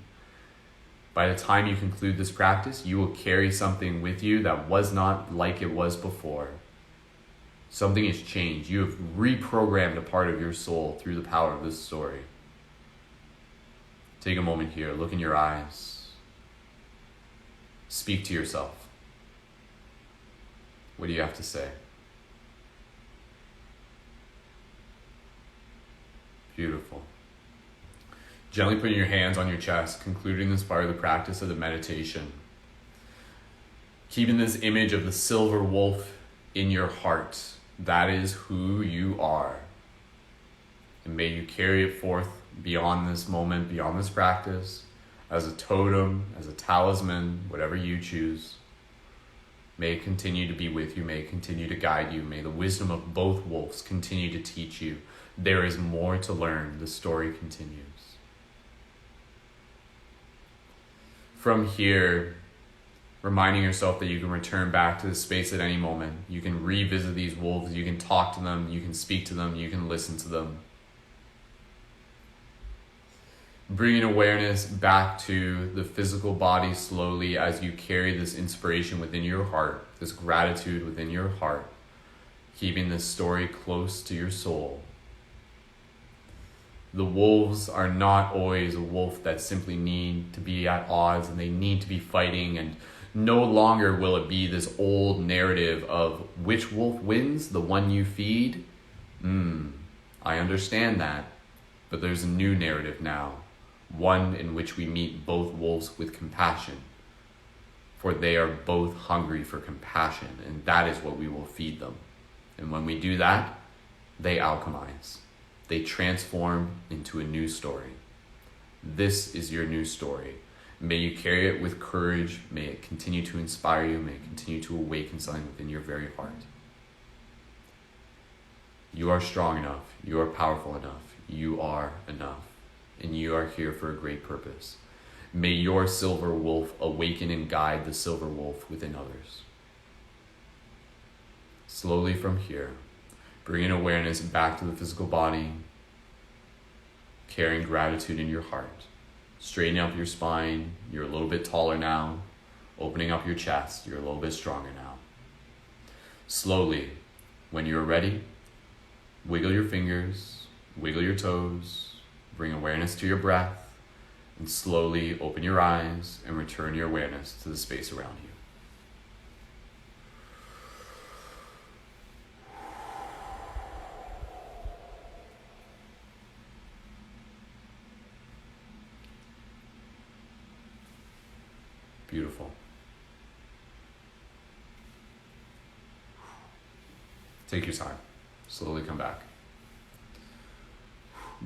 By the time you conclude this practice, you will carry something with you that was not like it was before. Something has changed. You have reprogrammed a part of your soul through the power of this story. Take a moment here, look in your eyes. Speak to yourself. What do you have to say? Beautiful. Gently putting your hands on your chest, concluding this part of the practice of the meditation. Keeping this image of the silver wolf in your heart. That is who you are. And may you carry it forth beyond this moment, beyond this practice, as a totem, as a talisman, whatever you choose. May it continue to be with you. May it continue to guide you. May the wisdom of both wolves continue to teach you. There is more to learn. The story continues. From here, reminding yourself that you can return back to the space at any moment. You can revisit these wolves. You can talk to them. You can speak to them. You can listen to them. Bringing awareness back to the physical body slowly as you carry this inspiration within your heart, this gratitude within your heart, keeping this story close to your soul. The wolves are not always a wolf that simply need to be at odds and they need to be fighting, and no longer will it be this old narrative of which wolf wins, the one you feed. I understand that, but there's a new narrative now, one in which we meet both wolves with compassion, for they are both hungry for compassion, and that is what we will feed them. And when we do that, they alchemize. They transform into a new story. This is your new story. May you carry it with courage. May it continue to inspire you. May it continue to awaken something within your very heart. You are strong enough. You are powerful enough. You are enough. And you are here for a great purpose. May your silver wolf awaken and guide the silver wolf within others. Slowly from here, bringing awareness back to the physical body, carrying gratitude in your heart. Straightening up your spine. You're a little bit taller now. Opening up your chest. You're a little bit stronger now. Slowly, when you're ready, wiggle your fingers, wiggle your toes, bring awareness to your breath, and slowly open your eyes and return your awareness to the space around you. Beautiful. Take your time. Slowly come back.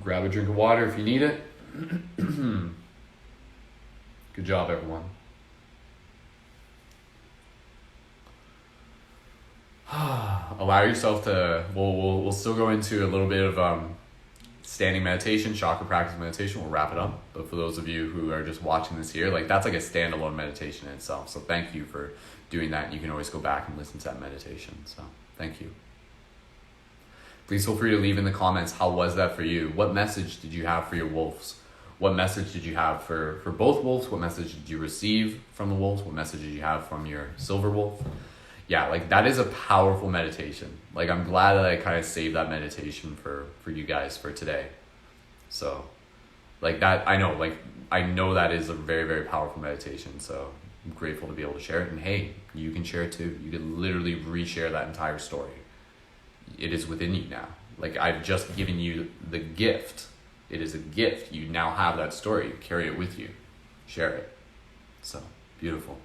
Grab a drink of water if you need it. Good job, everyone. Allow yourself to, we'll still go into a little bit of standing meditation, chakra practice meditation. We'll wrap it up. But for those of you who are just watching this here, like that's like a standalone meditation in itself. So thank you for doing that. You can always go back and listen to that meditation. So thank you. Please feel free to leave in the comments, how was that for you? What message did you have for your wolves? What message did you have for both wolves? What message did you receive from the wolves? What message did you have from your silver wolf? Yeah, like that is a powerful meditation. Like I'm glad that I kind of saved that meditation for you guys for today. So like that, I know that is a very, very powerful meditation. So I'm grateful to be able to share it. And hey, you can share it too. You can literally reshare that entire story. It is within you now. Like I've just given you the gift. It is a gift. You now have that story. Carry it with you. Share it. So beautiful.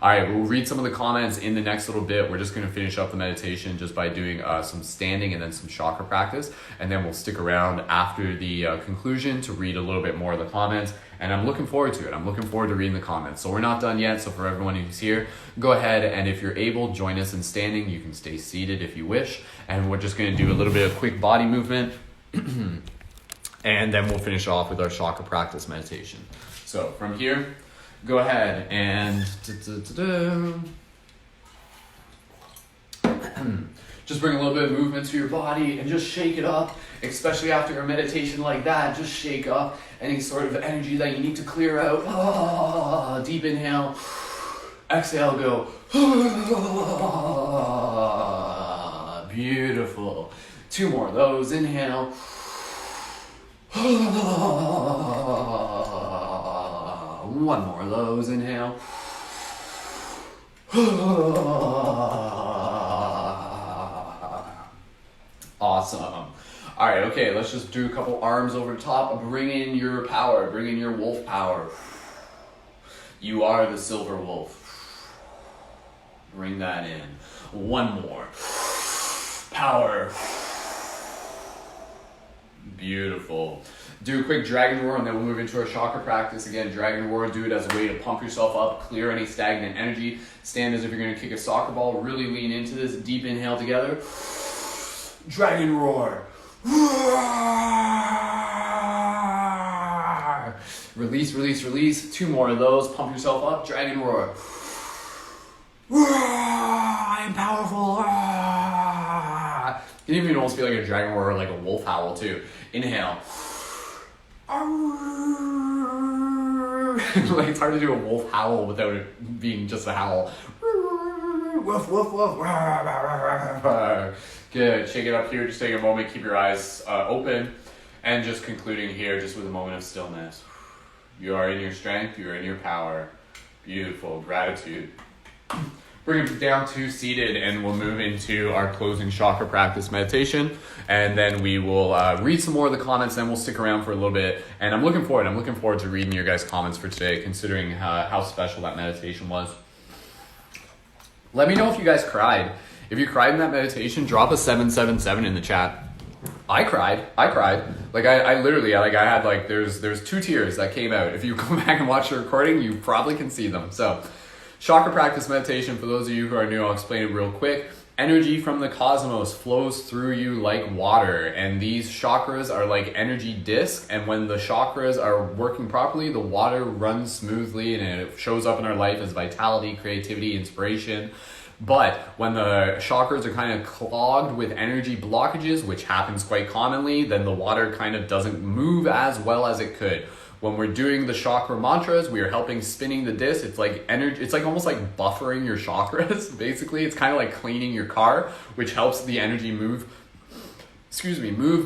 All right, we'll read some of the comments in the next little bit. We're just going to finish up the meditation just by doing some standing and then some chakra practice. And then we'll stick around after the conclusion to read a little bit more of the comments. And I'm looking forward to it. I'm looking forward to reading the comments. So we're not done yet. So for everyone who's here, go ahead. And if you're able, join us in standing. You can stay seated if you wish. And we're just going to do a little bit of quick body movement. And then we'll finish off with our chakra practice meditation. So from here, go ahead and just bring a little bit of movement to your body and just shake it up, especially after a meditation like that. Just shake up any sort of energy that you need to clear out. Deep inhale, exhale, go. Beautiful. 2 more of those. Inhale. One more of those. Inhale. Awesome. All right, okay, let's just do a couple arms over the top. Bring in your power. Bring in your wolf power. You are the silver wolf. Bring that in. One more. Power. Beautiful. Do a quick dragon roar and then we'll move into our chakra practice. Again, dragon roar, do it as a way to pump yourself up, clear any stagnant energy. Stand as if you're going to kick a soccer ball. Really lean into this. Deep inhale together. Dragon roar. Release, release, release. 2 more of those. Pump yourself up. Dragon roar. I am powerful. You can even almost feel like a dragon roar or like a wolf howl too. Inhale. Like it's hard to do a wolf howl without it being just a howl. Woof, woof, woof. Good. Shake it up here. Just take a moment. Keep your eyes open. And just concluding here just with a moment of stillness. You are in your strength. You are in your power. Beautiful. Gratitude. Bring it down to seated and we'll move into our closing chakra practice meditation. And then we will read some more of the comments, then we'll stick around for a little bit. And I'm looking forward to reading your guys' comments for today, considering how special that meditation was. Let me know if you guys cried. If you cried in that meditation, drop a 777 in the chat. I cried. Like I literally, like I had like, there's 2 tears that came out. If you go back and watch the recording, you probably can see them. So chakra practice meditation, for those of you who are new, I'll explain it real quick. Energy from the cosmos flows through you like water, and these chakras are like energy discs, and when the chakras are working properly, the water runs smoothly and it shows up in our life as vitality, creativity, inspiration. But when the chakras are kind of clogged with energy blockages, which happens quite commonly, then the water kind of doesn't move as well as it could. When we're doing the chakra mantras, we are helping spinning the disc. It's like energy, it's like almost like buffering your chakras. Basically, it's kind of like cleaning your car, which helps the energy move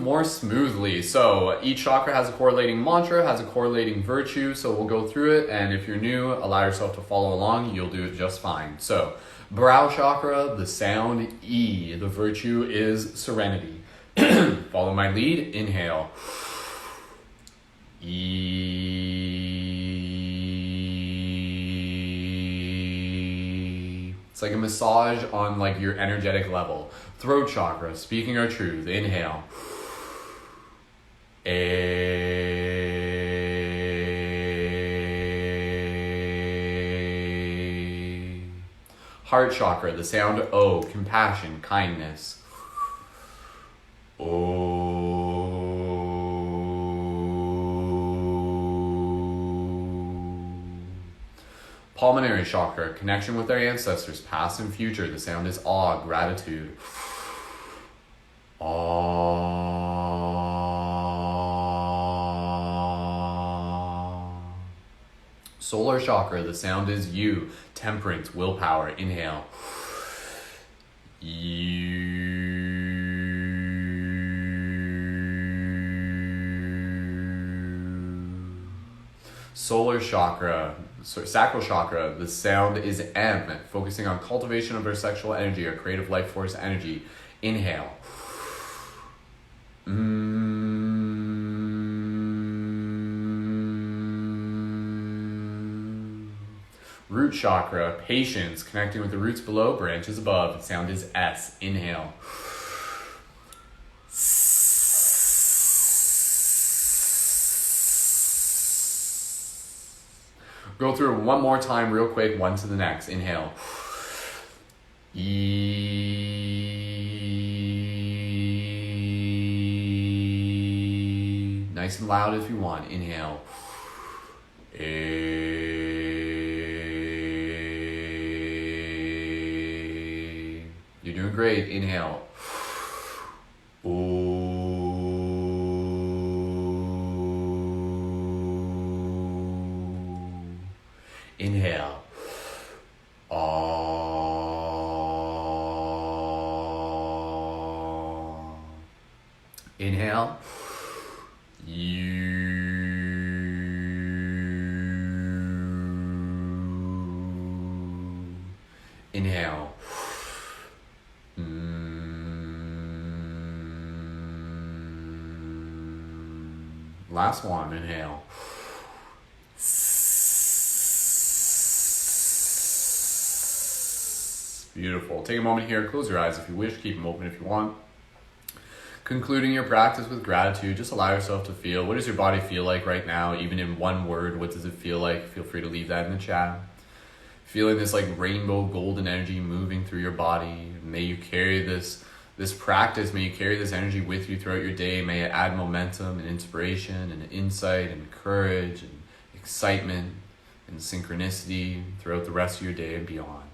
more smoothly. So each chakra has a correlating mantra, has a correlating virtue. So we'll go through it. And if you're new, allow yourself to follow along. You'll do it just fine. So brow chakra, the sound E. The virtue is serenity. Follow my lead. Inhale. E. It's like a massage on like your energetic level. Throat chakra, speaking our truth. Inhale. A. Heart chakra, the sound O, compassion, kindness. O. Pulmonary chakra, connection with our ancestors, past and future. The sound is awe, gratitude. Awe. Solar chakra, the sound is you, temperance, willpower. Inhale. Solar chakra, sacral chakra, the sound is M, focusing on cultivation of our sexual energy, our creative life force energy. Inhale. Root chakra, patience, connecting with the roots below, branches above. The sound is S. Inhale. Go through it one more time real quick, one to the next. Inhale. E. Nice and loud if you want. Inhale. A. You're doing great. Inhale. O. Inhale. Inhale. Inhale. Last one. Inhale. Beautiful. Take a moment here. Close your eyes if you wish. Keep them open if you want. Concluding your practice with gratitude, just allow yourself to feel. What does your body feel like right now? Even in one word, what does it feel like? Feel free to leave that in the chat. Feeling this like rainbow golden energy moving through your body. May you carry this practice, may you carry this energy with you throughout your day. May it add momentum and inspiration and insight and courage and excitement and synchronicity throughout the rest of your day and beyond.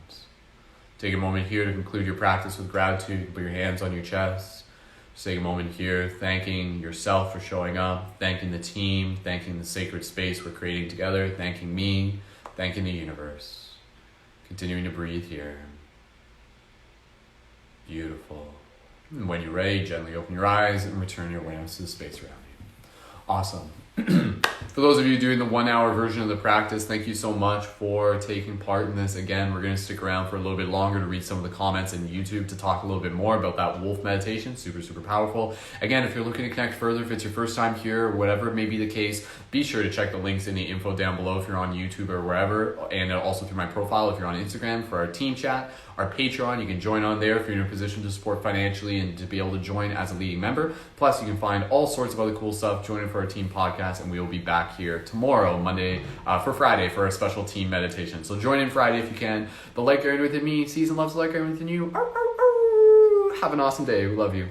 Take a moment here to conclude your practice with gratitude. You can put your hands on your chest. Just take a moment here, thanking yourself for showing up, thanking the team, thanking the sacred space we're creating together, thanking me, thanking the universe. Continuing to breathe here. Beautiful. And when you're ready, gently open your eyes and return your awareness to the space around you. Awesome. For those of you doing the 1 hour version of the practice, thank you so much for taking part in this. Again, we're going to stick around for a little bit longer to read some of the comments in YouTube to talk a little bit more about that wolf meditation. Super, super powerful. Again, if you're looking to connect further, if it's your first time here, whatever may be the case, be sure to check the links in the info down below if you're on YouTube or wherever, and also through my profile if you're on Instagram for our team chat. Our Patreon, you can join on there if you're in a position to support financially and to be able to join as a leading member. Plus, you can find all sorts of other cool stuff. Join in for our team podcast, and we will be back here tomorrow, Monday, for Friday, for a special team meditation. So join in Friday if you can. The light guardian within me sees and loves the light guardian within you. Have an awesome day. We love you.